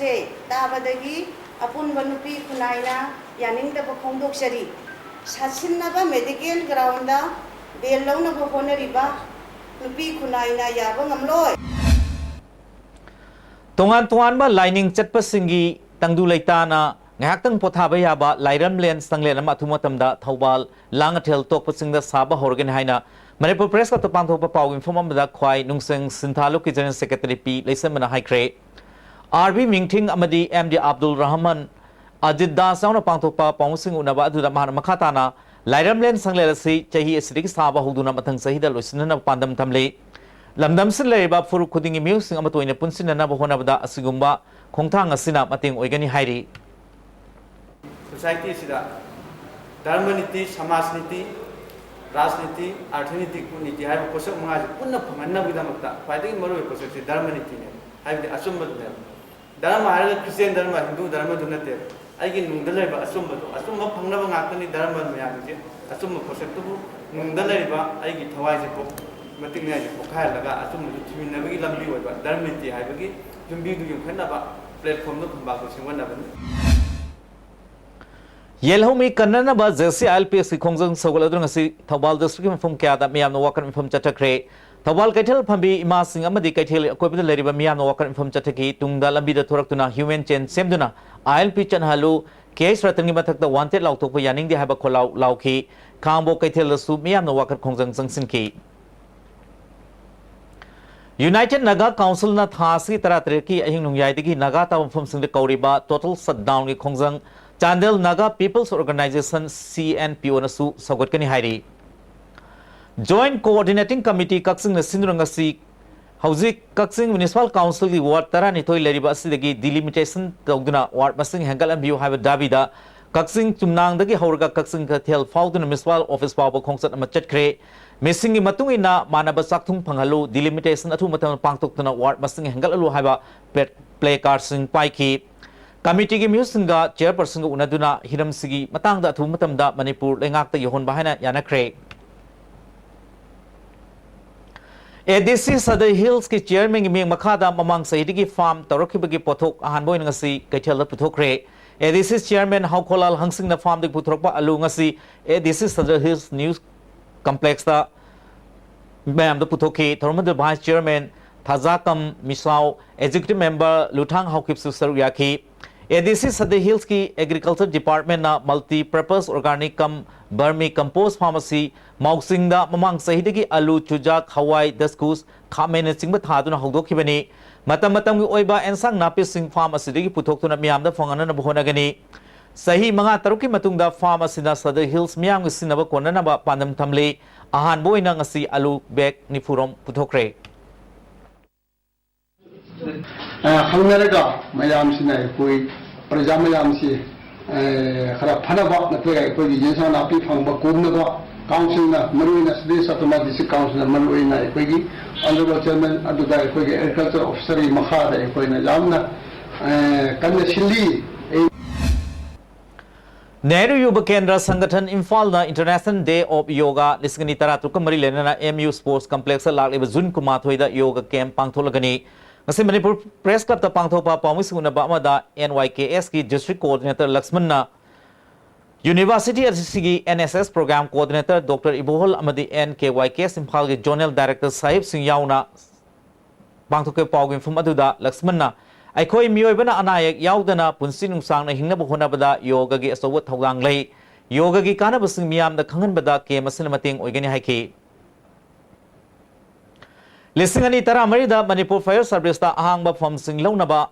से ताबदगी अपुन बनुपी खुनाइना यानिंगदब फोंदोक्सरी सासिन्नबा मेडिकल ग्राउंड बेल लौनबा होनरिबा नुपी खुनाइना याबा ngamloi तोंगान तोंगानबा लाइनिंग चटपसिंगी तंगदु लेताना ngahakang pothaba yaba lairamlen sanglen ama thumatamda thawbal langathel tokpasingda saba horgan haina Manipur press ka tapangthopa paw informam da khwai nungseng sinthalu ki general secretary p leisamana haikre rb mingthing amadi md abdul rahman ajid da sauna pangthopa pawsing unaba adu mahana makhatana lairamlen sanglel si chahi asrik saba huduna mathang sahida loisinna pandam thamle lamdam sin leiba furu khudingi musing ama toina punsinna na bahonabada asigumba khongthang asina mating oigani hairi society सिदा धर्म नीति समाज नीति राजनीति अर्थनीति नीति है पोषक मंगा पुनः फंगन्नबगदमक्ता ख्वाइदगी मरुवे पोषक से धर्म नीति ने हाइबदि असुम्बदने धर्म हारगा क्रिश्चियन धर्म हिंदू धर्म दुनते आइगी नुंगदलेबा असुम्बदो असुम्ब फंगनब ngaktani धर्म मयामजे असुम्ब पोषक तुबु नुंगदलेबा आइगी थवाइजे पो मतिंग ने पोखाय लगा असुम्ब थिमिनबगी लंबी होइबा धर्म नीति हाइबगी जुंबी दु युखनबा प्लेटफॉर्म नो थंबा को सिंगवनबनि Yelhomi Kananaba Zesi ILPS Kongjang Sogaladrungasi Tawal District from Kada Miam Wakan from Chatakre Tawal Kaitel Pambi Imasing Amadi Kaitel Equipment Leriba Miam Wakan from Chataki Tungda Labida Toraktuna Human Chain Semduna ILP Chan Halu Case Ratani Matak the wanted Lauto Yaning de Habakola Lauki Kambo Kaitel Su Miam Wakan Kongjang Sangsinki United Naga Council na Thasi Taratreki Ahinung Yaidiki Naga Tam from Sing the Kauriba Total Shutdown Kongjang Chandel Naga People's Organization CNPO nasu sagotkani hairi Joint Coordinating Committee Kaksing na sinurangasi Hauzik Kaksing Municipal Council ki ward tara nitoi leriba asidagi delimitation tawduna ward masing hangal ambiu haiba dabida Kaksing chumnang dagi haurga Kaksing ka thel fauduna municipal office pawba khongsat ama chatkre missing gi matung ina manaba sakthung phanghalu delimitation athu matam pangtoktuna ward masing hangal alu haiba play card sing paiki Committee ki musinga chairperson unaduna hiram sigi matang da thumatam da Manipur lengak ta yohon bahana yanakre ADC Sadai Hills ki chairman mi makhada mamang sahidigi farm torokhibagi pothok ahan boy ngasi kaithel puthokre ADC chairman Haukolal hangsing na farm dik puthokpa alu ngasi ADC Sadai Hills news complex ta bam da puthoki thormand vice chairman Thazakam Misau executive member Luthang Haukip Susaruyaki ADC Sadai Hills ki Agriculture Department na multi-purpose organic vermi compost pharmacy mausingda mamang sahidagi alu chujak hawai daskus khamen singba thaduna hogdokhibani matam matam gi oiba ensang napi sing pharmacy dagi puthokuna miyamda fongana na bohonagani sahi manga taruki matungda pharmacy na Sadai Hills miyam gi sinaba konana ba pandam thamle ahan boina ngasi alu bag ni furom puthokre Hangnaraga mayam sina koi praja mayam si khara phana ba na pega koi jinsa na pi phangba komna ba council na maruina sde satama district council na maruina koi gi honorable chairman aduda koi gi agriculture officer makha da koi na jamna kanna shilli Nehru Yuba Kendra Sangathan Imphal na International Day of Yoga lisgani taratruk mari lenana MU Sports Complex lakleba Jun Kumar thoida yoga camp pangtholagani ngasi Manipur Press Club ta pangthopa pawmisungna ba amada NYKS ki district coordinator Lakshman na University SSG NSS program coordinator Dr Ibohol amadi NKYKS Imphal ki Journal Director Sahib Singh yauna pangthoke pawgin fum aduda Lakshman na Aikoi miyoibana anayak yaudana punsi nungsang na hingnaba honabada yoga gi asawat thawdang lei yoga gi kanabasing miyamda khanganbada ke masin mating oigani haiki Lisingani tara marida Manipur Fire Service ta ahangba from sing launaba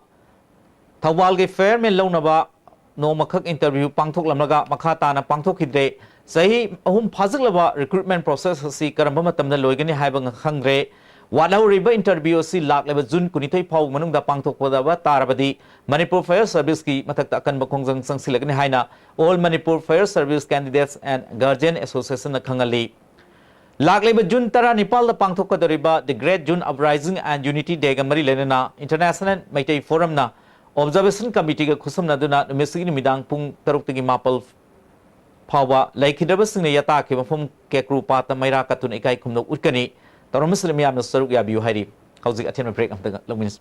Thawal gi fair men launaba no makhak interview pangthok lamlaga makhata na pangthok hidre sahi ahum phajiklaba recruitment process si karamba matamda loigani haiba khangre Walau riba interview si lakleba Jun kunithoi phau manungda pangthokpadaba tarabadi Manipur Fire Service ki mathakta akan bakhongjang sangsilagni haina all Manipur Fire Service candidates and guardian association na khangali lakleba Jun tara Nepal da pangthokpadariba the Great June Uprising and Unity Day ga mari lenana International Maitai Forum na observation committee ga khusam naduna numisigi midang pung 6 mapal phawa laikhidaba singna yata ke mafum kekru pata maira katun ikai khumnok utkani Taro Muslim yamna saruk ya biyu hari. Hauzik athian break am tanga longminis.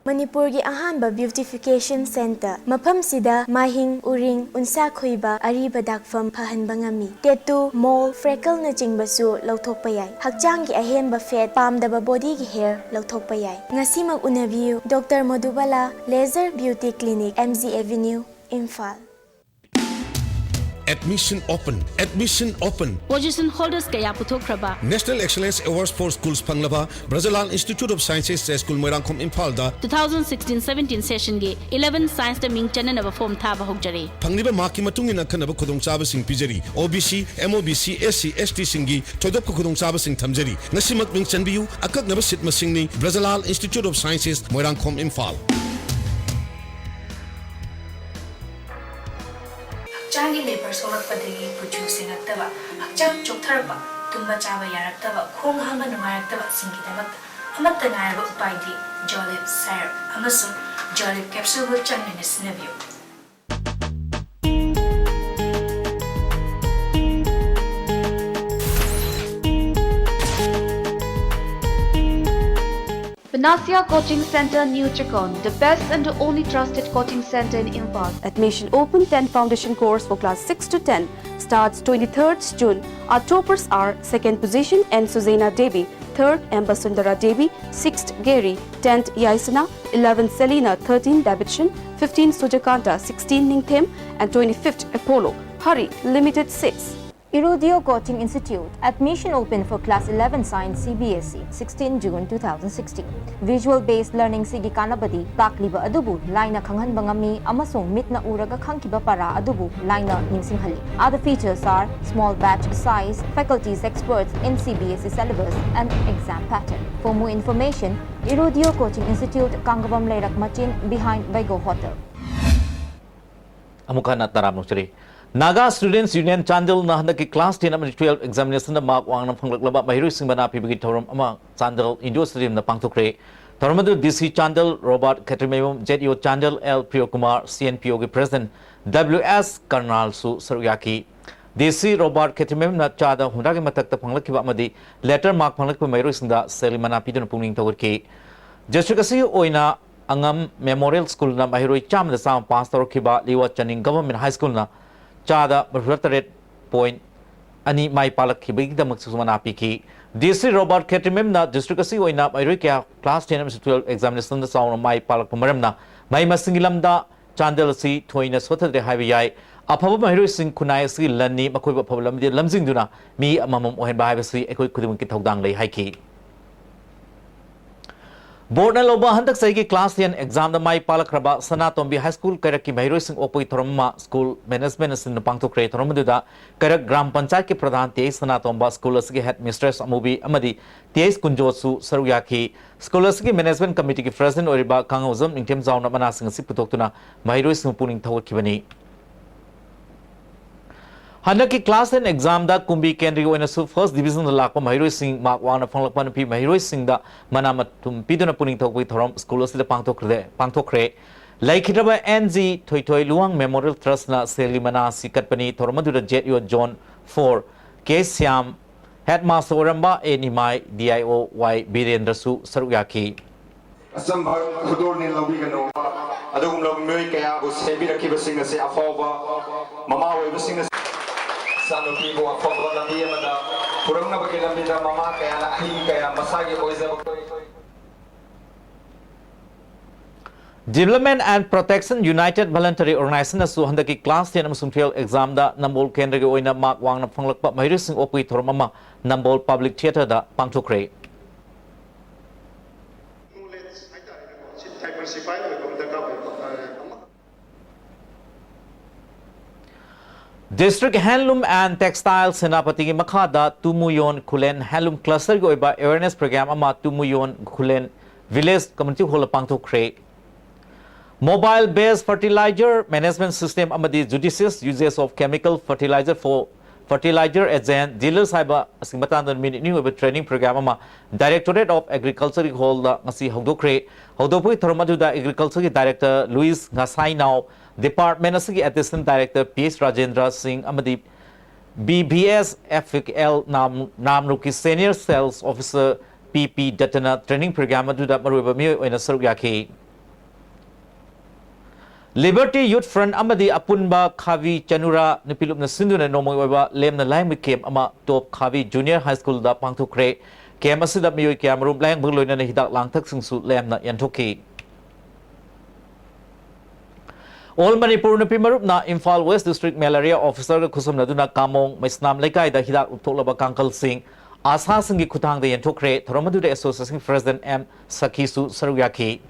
Manipuri ahanba beautification center mafam sida mahing uring unsa khoiba ariba dakfam phahan bangami tattoo mole freckle na chingbasu lauthokpa yai hakchang gi ahenba fat pamdaba body gi hair lauthokpa yai ngasi mag unabiu Dr. Madhubala Laser Beauty Clinic MZ Avenue Imphal. Admission open. Admission open. Position holders kaya puthokraba. National Excellence Awards for Schools Panglaba, Brazilian Institute of Sciences School Moirangkom Imphalda. 2016-17 session ge 11 science da ming chana na form thaba hogjare. Pangliba maki matungina kanaba khudong chaba sing pijari. OBC, MOBC, SC, ST singi thodop khudong chaba sing thamjari. Ngasimak ming chanbiu akak naba sit masingni Brazilian Institute of Sciences Moirangkom Imphal. Changi labor solak padagi puju singaktaba hakchang choktarba tumba chaba yaraktaba khong hanga nungayaktaba singidamak amatta ngaraba upaidi jolip syrup amasung jolip capsule bu changni sinabiu. Panacea Coaching Center, New Chakon, the best and the only trusted coaching center in Imphal. Admission open 10 foundation course for class 6 to 10 starts 23rd June. Our toppers are 2nd position N. Suzaina Devi, 3rd M. Basundara Devi, 6th Gary, 10th Yaisana, 11th Selina, 13th Davidson, 15th Sujakanta, 16th Ningthem and 25th Apollo. Hurry, limited seats. Irudio Coaching Institute. Admission open for Class 11 Science CBSE, 16 June 2016. Visual-based learning sigi kanabadi, takliba adubu, laina khanghan bangami, amasung mitna uraga khangkiba para adubu, laina ningsinghali. Other features are small batch size, faculties experts in CBSE syllabus, and exam pattern. For more information, Irudio Coaching Institute, Kangabam Leirak Machin, behind Vigo Hotel. Amukana Taram Nuchri. Naga Students Union Chandel na handaki class 10 and 12 examination na mark wang ng panglaklaba mahiru sing bana pibigi thorum ama Chandel Indoor Stadium na pangtukre Thormadu DC Chandel Robert Katrimayum JDO Chandel L Priyo Kumar CNPO ge President WS Karnal Su Saryaki DC Robert Katrimayum na chada hundagi matakta panglakiba amadi letter mark panglakiba mahiru sing da selimana pidun pungning tawurki Justikasi oina angam Memorial School na mahiru cham da sam pass tawurkiba Liwa Chaning Government High School na Chada Berfrataret Point Ani Mai Palak Hibigdamak Sumanapiki. DC Robert Ketrimem na District Oina Irikia Class 10 and 12 examination the sound of Mai Palak Pumaramna, Mai Masingilamda, Chandel Si, Toina Sota de Haviai, Apapa Mahiru Sing Kunai Si Lani, Makuba Problem, the Lamzingduna, me a mamam or Bahasi, Equi Kudimkitang Lay Hiki. Board na loba handak saigi class 10 exam da mai palakraba sana tombi high school karaki mahiru sing opoi thorma school management sin pangto kre thorma duda karak gram panchayat ke pradhan te sana tomba school asgi head mistress amubi amadi teis kunjosu saruyaki school asgi management committee ke president oriba kangawzam ingtem zawna mana sing si putoktuna mahiru sing puning thawakibani Handaki class 10 exam da kumbi kendri oina su first division da lakpa mahiru sing mark wana phanglakpan pi mahiru sing da manama tum piduna puning thokwi thorom school asida pangthokre laikhiraba NG thoitoi luang memorial trust na selimana sikatpani thoromadu da JETU John 4 Kesyam headmaster oramba enimai DIO Y Birendra Su Saruyaki Asamba khudor ni lawi gano adugum lawi noi kaya go sebi rakiba sing ase afoba mama we sing Sano people are from Colombia, Purana Bakilamida, Mama, Kaya, Masagi, Development and Protection United Voluntary Organization na suhandaki class 10 amsung 12 exam da nambol kendra ge oina mark wang na phanglakpa mahiru sing opui thormama nambol public theater da pangthokre District Handloom and Textile Senapati ki Makhada Tumuyon Kulen Handloom Cluster go iba awareness program ama Tumuyon Kulen Village Community Hall pangthokre Mobile based fertilizer management system amadi judicious uses of chemical fertilizer for fertilizer agent dealers haiba asingmatan minute new training program ama Directorate of Agriculture hall da ngasi hogdokre hogdopui thormadu da Agriculture ki Director Louis Ngasai now Department asigi Assistant Director P.S. Rajendra Singh amadi BBS FL Namruki Senior Sales Officer PP Datana Training Program adu da maruba mi oina sarugyaki Liberty Youth Front amadi apunba Khavi Chanura nipilupna sinduna nomoi oiba lemna laing kem ama top Khavi Junior High School da pangthokre kem asida miyoi kem rum laing bungloina na hidak langthak singsu lemna yanthokki All Manipur nupi marup na Imphal West District Malaria Officer ka khusum naduna kamong maisnam laikai da hidak upthoklaba Kangkal Singh asa singi khutang da yanthokre thoramadu da Association President M Sakhisu Saruyaki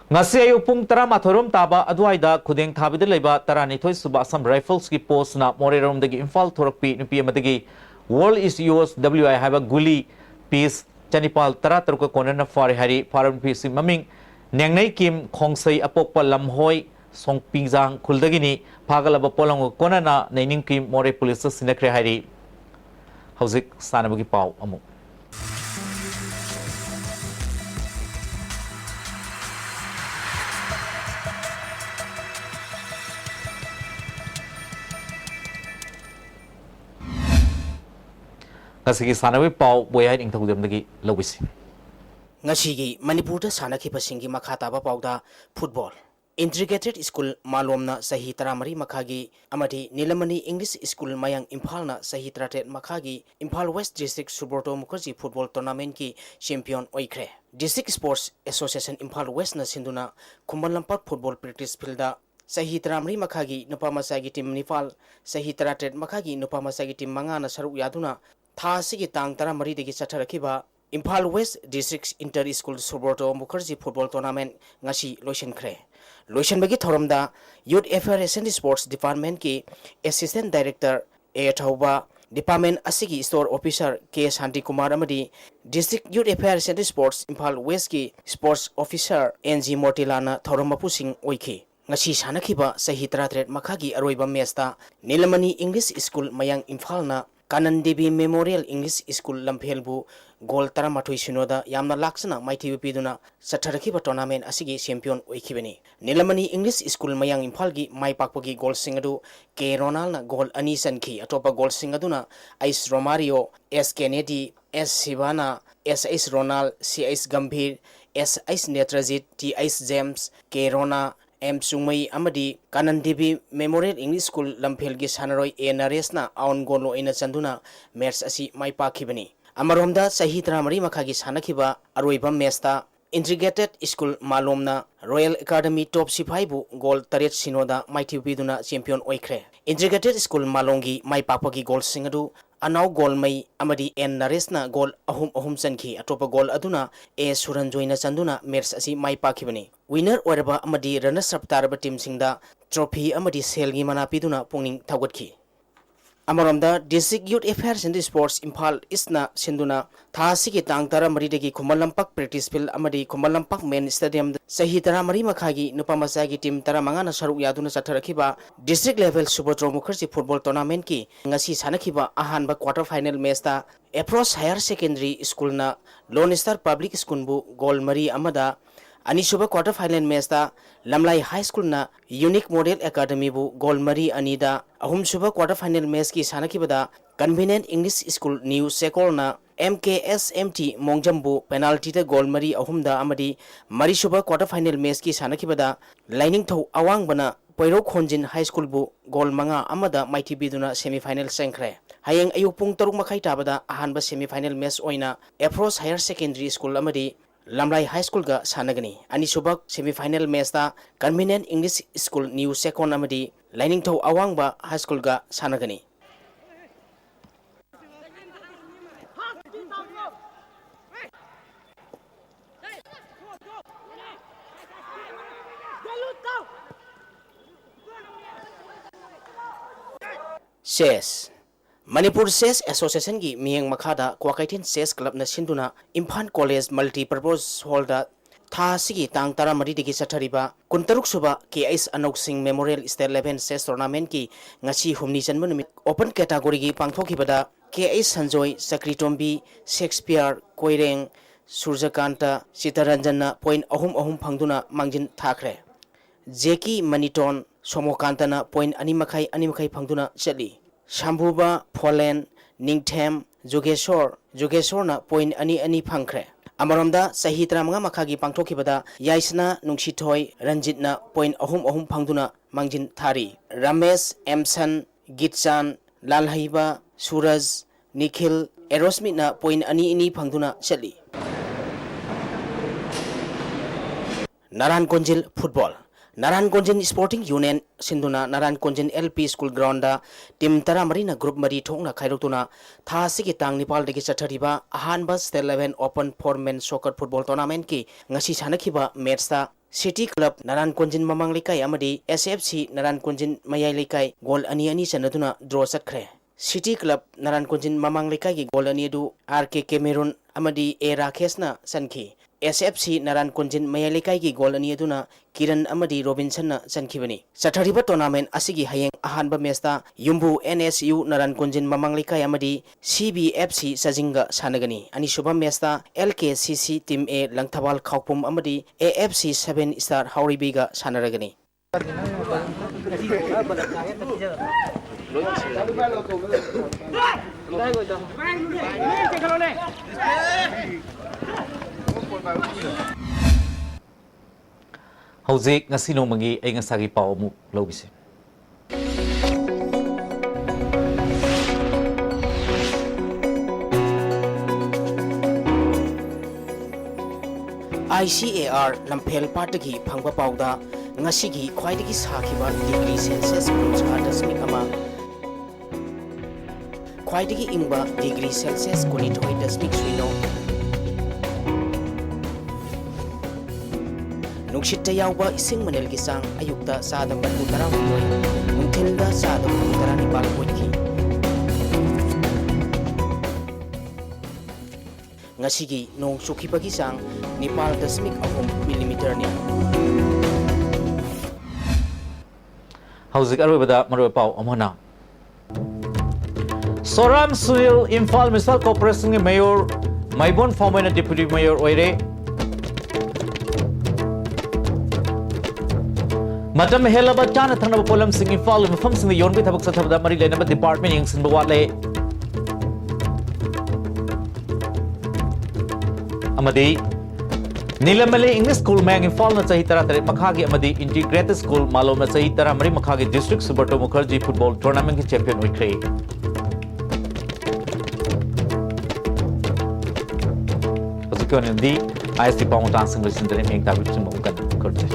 ngasi ayu pung tara mathorom taba adwaida khudeng thabida leba taranithoi suba Assam Rifles ki post na morerom dagi Imphal thorakpi nupi amadagi World is yours WI haba guli piece chanipal tara taruka konana fari hari faram pisi maming nengnai kim khongsai apokpa lamhoi songpingjang khuldagini phagalaba polang konana naining kim more police sinakre hari hauzik sanabagi pau amu Ngasigi sanawi pau boyai ing thugdem dagi lowisi ngasigi Manipur da sanaki pasingi makhata ba pauda football integrated school malomna sahi taramari makhagi amadi nilamani English school mayang Imphal na sahi tratet makhagi Imphal West District Subrto Mukherjee football tournament ki champion oikre District Sports Association Imphal West na sinduna Khumbalampak football practice field da sahi taramari makhagi nupa masagi team Nipal sahi tratet makhagi nupa masagi team manga na saru yaduna tha sigi tang taramari degi chatharakiba Imphal West District Inter School Subrto Mukherjee football tournament ngasi loisenkre loisenbagi thoramda Youth Affairs and Sports Department ki Assistant Director A Thauba Department asigi Store Officer K Shanti Kumar amadi District Youth Affairs and Sports Imphal West ki Sports Officer NG Mortilana thoramapu sing oiki ngasi sanakiba sahi 33 makhagi aroiba mesta Nilamani English School mayang Imphal na Kanan Devi Memorial English School Lamphelbu goal taramathui sinoda yamna laksana maithiu piduna satharakiba tournament asigi champion oikhibani Nilamani English School mayang Imphal gi maipakpagi goal singadu K Ronald na goal ani sanki atopa goal singaduna Ais Romario S Kennedy S Sivana S Is Ronald C Is Gambhir S Is Netrajit T Is James K Rona M Sungmai amadi Kanan Devi Memorial English School Lamphel gi sanaroi A Nares na aun golo ina chanduna match asi maipakibani Amaromda sahi taramari makhagi sanakiba aroiba mesta integrated school malomna Royal Academy top sipai bu goal taret sinoda maithiu piduna champion oikre integrated school malongi maipakpagi goal singadu anau goal mai amadi N Naresna goal ahum chanki atopa goal aduna A Suranjoina chanduna match asi maipakibani winner oraba amadi runners up taraba team singda trophy amadi selgi mana piduna pungning thawgatki Amaromda District Youth Affairs and Sports Imphal Isna Sinduna Thasi ki tang tara mari degi Khumbalampak practice field amadi Khumbalampak main stadium sahi tara mari makhagi nupa masagi team tara mangana saru yaduna satharakiba district level Subrto Mukherjee football tournament ki ngasi sanakiba ahanba quarter final match ta Approach Higher Secondary School na Lone Star Public School bu goal mari amada Anisuba quarter final match ta Lamlai High School na Unique Model Academy bu goal mari anida ahum suba quarter final match ki sanakibada Convenient English School New Sekol na MKSMT Mongjambu penalty ta goal mari ahum da amadi mari suba quarter final match ki sanakibada Lining Thau awang bana Poiro Khonjin High School bu goal manga amada maiti biduna semi final sengkre hayeng ayuk pung taruk makai tabada ahanba semi final match oina Approach Higher Secondary School amadi Lamlai High School ga sanagani ani subak semi final match ta Convenient English School New Sekon amadi Lining Thau awangba High School ga sanagani Ses Manipur Ses Association gi miyeng makhada Kwakaitin Ses Club na sinduna Imphal College Multi-Purpose Hall da tha sigi tang tara mari digi sathariba kuntaruk suba KS Anok Singh Memorial State Level Ses Tournament ki ngasi humni janma numit open category gi pangthokibada KS Sanjoy Sakritombi Shakespeare Koireng Surjakanta Sitaranjana point ahum phangduna mangjin thakre Jeki Maniton Somokantana point animakai phangduna chali Shambhuba Polen Ningthem Jogeshwar na point ani phangkre अमरमदा सही तरामंगा मखागी पांगथोखिबदा याइसना नुंगसिथोय रंजितना point अहुम फंगदुना मांगजिन थारी रमेश एमसन गितचान लालहैबा सूरज निखिल एरोस्मिना point अनी फंगदुना चली Narayan Konjil football Narayan Konjin sporting union सिंधुना Narayan Konjin LP school ground team 13 group 3 थोंना खाइरोक्तुना था सिगी तांग निपाल दगी चथरिबा अहानबा state 11 open for men soccer football tournament की ngasi सानखिबा मैचता सिटी क्लब नारायण कोंजिन ममांग लेकाई अमदी एसएफसी नारायण कोंजिन मयाई लेकाई गोल अनी चनदुना draw चटखरे city club Narayan Konjin Mamang Leikai की गोल अनी दु आरके कैमेरून अमदी ए राकेशना सनखी एसएफसी नारायण कोंजिन मयाई लेकाई की गोल अनी अदुना किरण अमदी रोबिन्सन चनखिबनी चथरिबा टूर्नामेंट असिगी हयेंग अहानबा मैचता युम्बु एनएसयू नारायण कोंजिन ममांग लेकाई अमदी सीबीएफसी सजिंगा सानगनी अनिसुबा मैचता LKCC team A Langthabal Khoupum अमदी एएफसी 7 स्टार हाउरीबीगा सानरगनी Hauzik ngasi nongmangi ay ngasagi pao mu lobise. ICAR Lampel Partagi Pangba Pauda Ngasigi Kwaidagi Sakiba degree Celsius Kuncha Dasmik Ama Kwaidagi Imba degree Celsius Kunitoi Dasmik Swino Nukshita Yauba Ising Manel Gisang Ayukta Sada Batutara Untilda Sada Batutara Nipal Wiki Ngasigi nong sukipagi sang Nepal dasmik ahum millimeter ni. Hauzik arwebada marwe pau amhana. Soram Sunil Imphal Municipal Corporation के Mayor Maibon Former Deputy Mayor oire. Matam helaba chana thangna polam sing Imphal mafam sing yon bi thabak sa thabda mari lena department yang sin bawat le. Amadi Nilamali English School Mang Imphal na chahi tara tare makhagi amadi Integrated School Malom na chahi tara mari makhagi District Subarto Mukherjee Football Tournament ki champion oikre. Azukon ndi ISTV pamutan sing lisin dare meng tabit sing mukan kurche.